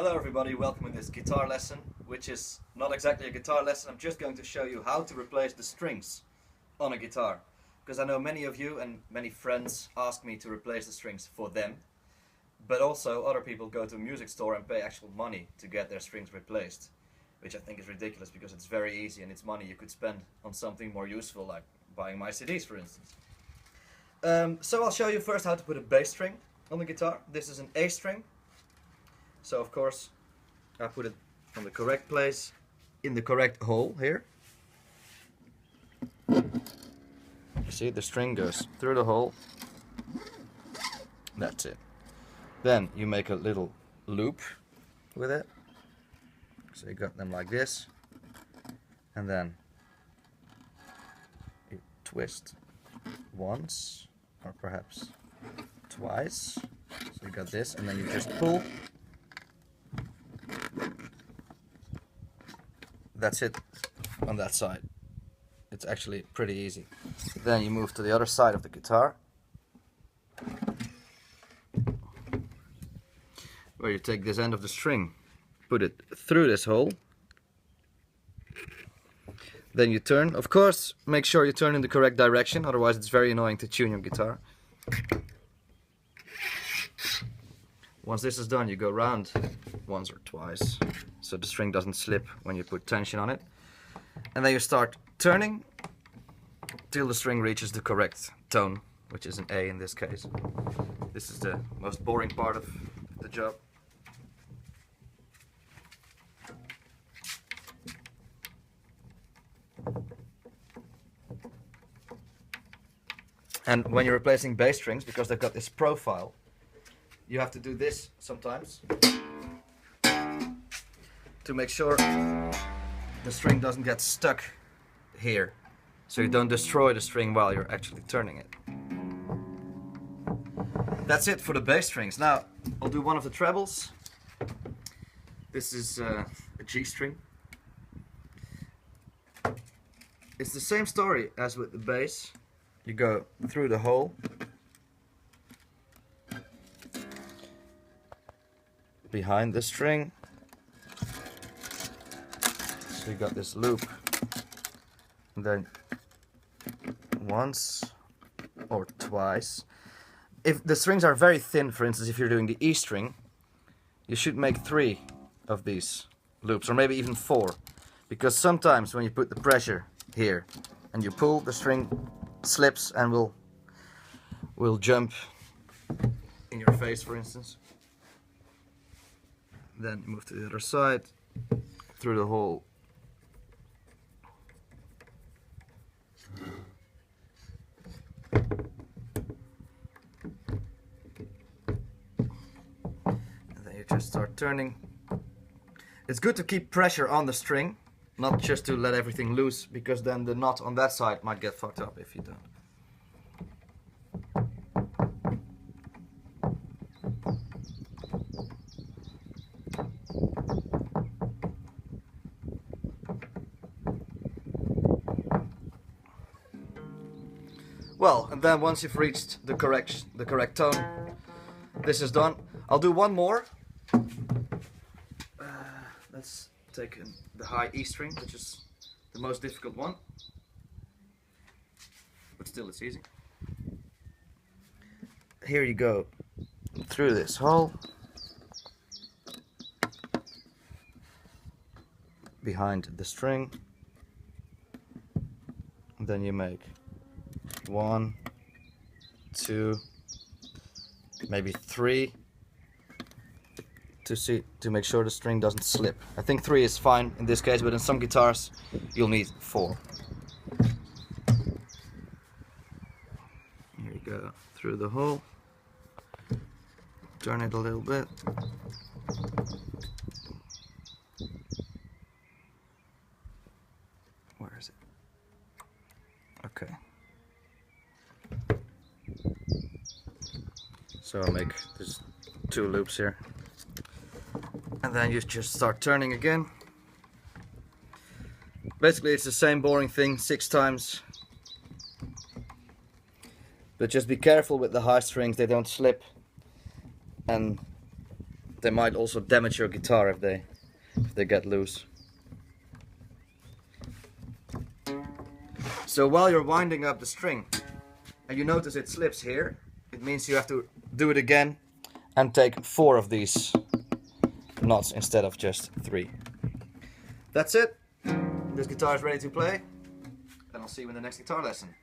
Hello everybody, welcome to this guitar lesson, which is not exactly a guitar lesson. I'm just going to show you how to replace the strings on a guitar. Because I know many of you and many friends ask me to replace the strings for them. But also other people go to a music store and pay actual money to get their strings replaced. Which I think is ridiculous because it's very easy and it's money you could spend on something more useful, like buying my CDs for instance. So I'll show you first how to put a bass string on the guitar. This is an A string. So of course I put it on the correct place, in the correct hole here. You see, the string goes through the hole. That's it. Then you make a little loop with it. So you got them like this. And then you twist once or perhaps twice. So you got this, and then you just pull. That's it on that side. It's actually pretty easy. Then you move to the other side of the guitar, where you take this end of the string, put it through this hole. Then you turn. Of course, make sure you turn in the correct direction, otherwise it's very annoying to tune your guitar. Once this is done, you go round once or twice, so the string doesn't slip when you put tension on it. And then you start turning till the string reaches the correct tone, which is an A in this case. This is the most boring part of the job. And when you're replacing bass strings, because they've got this profile, you have to do this sometimes to make sure the string doesn't get stuck here, so you don't destroy the string while you're actually turning it. That's it for the bass strings. Now I'll do one of the trebles. This is a G string. It's the same story as with the bass. You go through the hole, behind the string, so you got this loop, and then once or twice. If the strings are very thin, for instance, if you're doing the E string, you should make 3 of these loops, or maybe even 4, because sometimes when you put the pressure here and you pull, the string slips and will jump in your face, for instance. Then move to the other side, through the hole. And then you just start turning. It's good to keep pressure on the string, not just to let everything loose, because then the knot on that side might get fucked up if you don't. Well, and then once you've reached the correct tone, this is done. I'll do one more. Let's take the high E string, which is the most difficult one, but still it's easy. Here you go through this hole, behind the string, and then you make 1, 2, maybe 3 to make sure the string doesn't slip. I think 3 is fine in this case, but in some guitars you'll need 4. Here you go through the hole, turn it a little bit. Where is it? Okay. So I'll make there's 2 loops here, and then you just start turning again. Basically it's the same boring thing 6 times, but just be careful with the high strings, they don't slip, and they might also damage your guitar if they get loose. So while you're winding up the string and you notice it slips here, it means you have to do it again and take 4 of these knots instead of just 3. That's it. This guitar is ready to play, and I'll see you in the next guitar lesson.